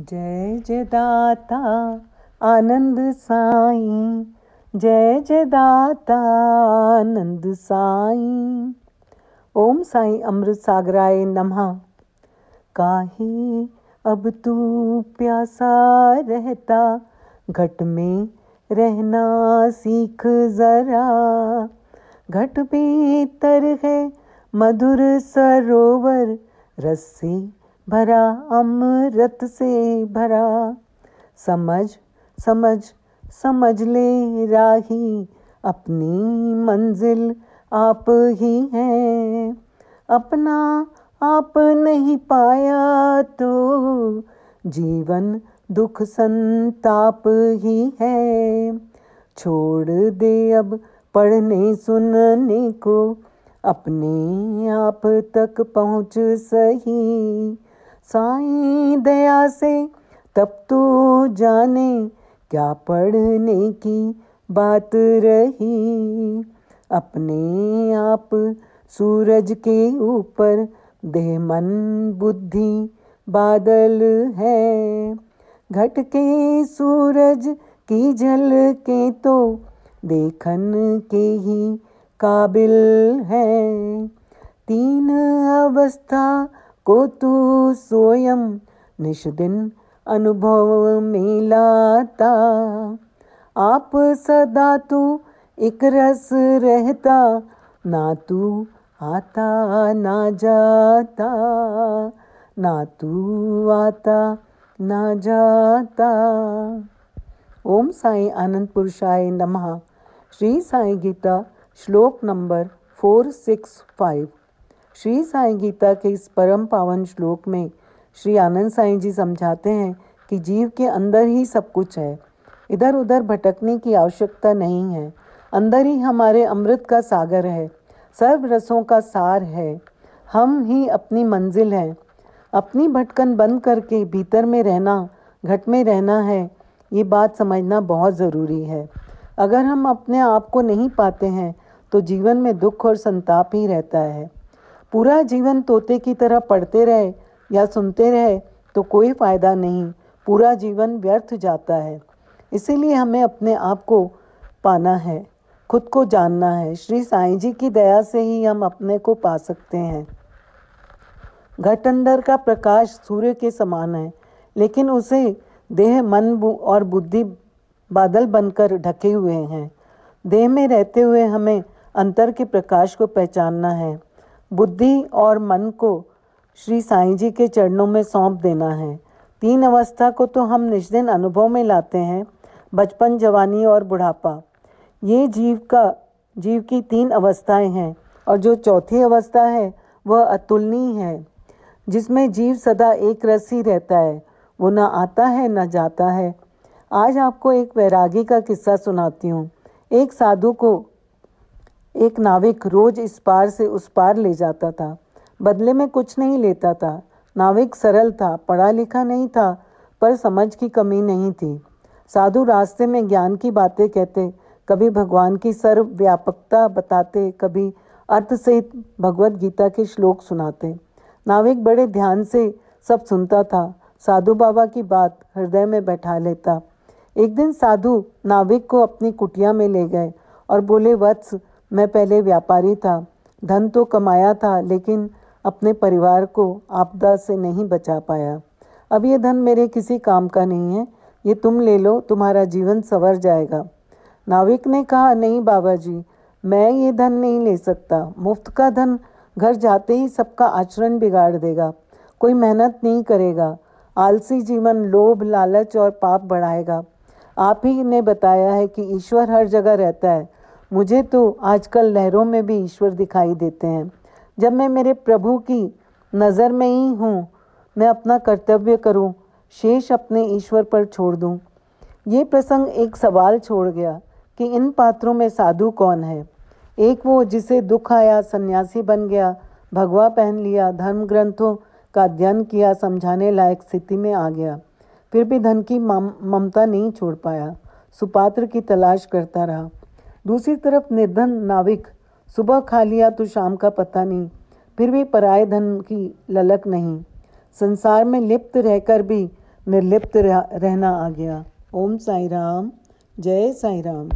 जय जय दाता आनंद साईं, जय जय दाता आनंद साईं। ओम साईं अमृत सागराय नमः। काहे अब तू प्यासा रहता, घट में रहना सीख जरा। घट भीतर है मधुर सरोवर, रस से भरा अमृत से भरा। समझ समझ समझ ले राही, अपनी मंजिल आप ही हैं। अपना आप नहीं पाया तो जीवन दुख संताप ही है। छोड़ दे अब पढ़ने सुनने को, अपने आप तक पहुँच सही। साईं दया से तब तो जाने, क्या पढ़ने की बात रही। अपने आप सूरज के ऊपर देह मन बुद्धि बादल है। घट के सूरज की झलके तो देखन के ही काबिल है। तीन अवस्था को तू स्वयं निश दिन अनुभव में लाता। आप सदा तू एक रस रहता, ना तू आता ना जाता, ना तू आता ना जाता। ओम साई आनंद पुरुषाय नमः। श्री साई गीता श्लोक नंबर 465। श्री साई गीता के इस परम पावन श्लोक में श्री आनंद साईं जी समझाते हैं कि जीव के अंदर ही सब कुछ है, इधर उधर भटकने की आवश्यकता नहीं है। अंदर ही हमारे अमृत का सागर है, सर्व रसों का सार है। हम ही अपनी मंजिल है। अपनी भटकन बंद करके भीतर में रहना, घट में रहना है, ये बात समझना बहुत ज़रूरी है। अगर हम अपने आप को नहीं पाते हैं तो जीवन में दुख और संताप ही रहता है। पूरा जीवन तोते की तरह पढ़ते रहे या सुनते रहे तो कोई फ़ायदा नहीं, पूरा जीवन व्यर्थ जाता है। इसीलिए हमें अपने आप को पाना है, खुद को जानना है। श्री साईं जी की दया से ही हम अपने को पा सकते हैं। घट अंदर का प्रकाश सूर्य के समान है, लेकिन उसे देह मन और बुद्धि बादल बनकर ढके हुए हैं। देह में रहते हुए हमें अंतर के प्रकाश को पहचानना है। बुद्धि और मन को श्री साईं जी के चरणों में सौंप देना है। तीन अवस्था को तो हम निष्दिन अनुभव में लाते हैं, बचपन, जवानी और बुढ़ापा। ये जीव की तीन अवस्थाएं हैं, और जो चौथी अवस्था है वह अतुलनीय है, जिसमें जीव सदा एक रस ही रहता है। वो न आता है न जाता है। आज आपको एक वैरागी का किस्सा सुनाती हूँ। एक साधु को एक नाविक रोज इस पार से उस पार ले जाता था, बदले में कुछ नहीं लेता था। नाविक सरल था, पढ़ा लिखा नहीं था, पर समझ की कमी नहीं थी। साधु रास्ते में ज्ञान की बातें कहते, कभी भगवान की सर्वव्यापकता बताते, कभी अर्थ सहित भगवत गीता के श्लोक सुनाते। नाविक बड़े ध्यान से सब सुनता था, साधु बाबा की बात हृदय में बैठा लेता। एक दिन साधु नाविक को अपनी कुटिया में ले गए और बोले, वत्स, मैं पहले व्यापारी था, धन तो कमाया था, लेकिन अपने परिवार को आपदा से नहीं बचा पाया। अब ये धन मेरे किसी काम का नहीं है, ये तुम ले लो, तुम्हारा जीवन संवर जाएगा। नाविक ने कहा, नहीं बाबा जी, मैं ये धन नहीं ले सकता। मुफ्त का धन घर जाते ही सबका आचरण बिगाड़ देगा, कोई मेहनत नहीं करेगा, आलसी जीवन लोभ, लालच और पाप बढ़ाएगा। आप ही ने बताया है कि ईश्वर हर जगह रहता है। मुझे तो आजकल लहरों में भी ईश्वर दिखाई देते हैं। जब मैं मेरे प्रभु की नज़र में ही हूँ, मैं अपना कर्तव्य करूँ, शेष अपने ईश्वर पर छोड़ दूँ। ये प्रसंग एक सवाल छोड़ गया कि इन पात्रों में साधु कौन है। एक वो जिसे दुख आया, सन्यासी बन गया, भगवा पहन लिया, धर्म ग्रंथों का अध्ययन किया, समझाने लायक स्थिति में आ गया, फिर भी धन की ममता नहीं छोड़ पाया, सुपात्र की तलाश करता रहा। दूसरी तरफ निर्धन नाविक, सुबह खा लिया तो शाम का पता नहीं, फिर भी पराये धन की ललक नहीं। संसार में लिप्त रहकर भी निर्लिप्त रहना आ गया। ओम साई राम, जय साई राम।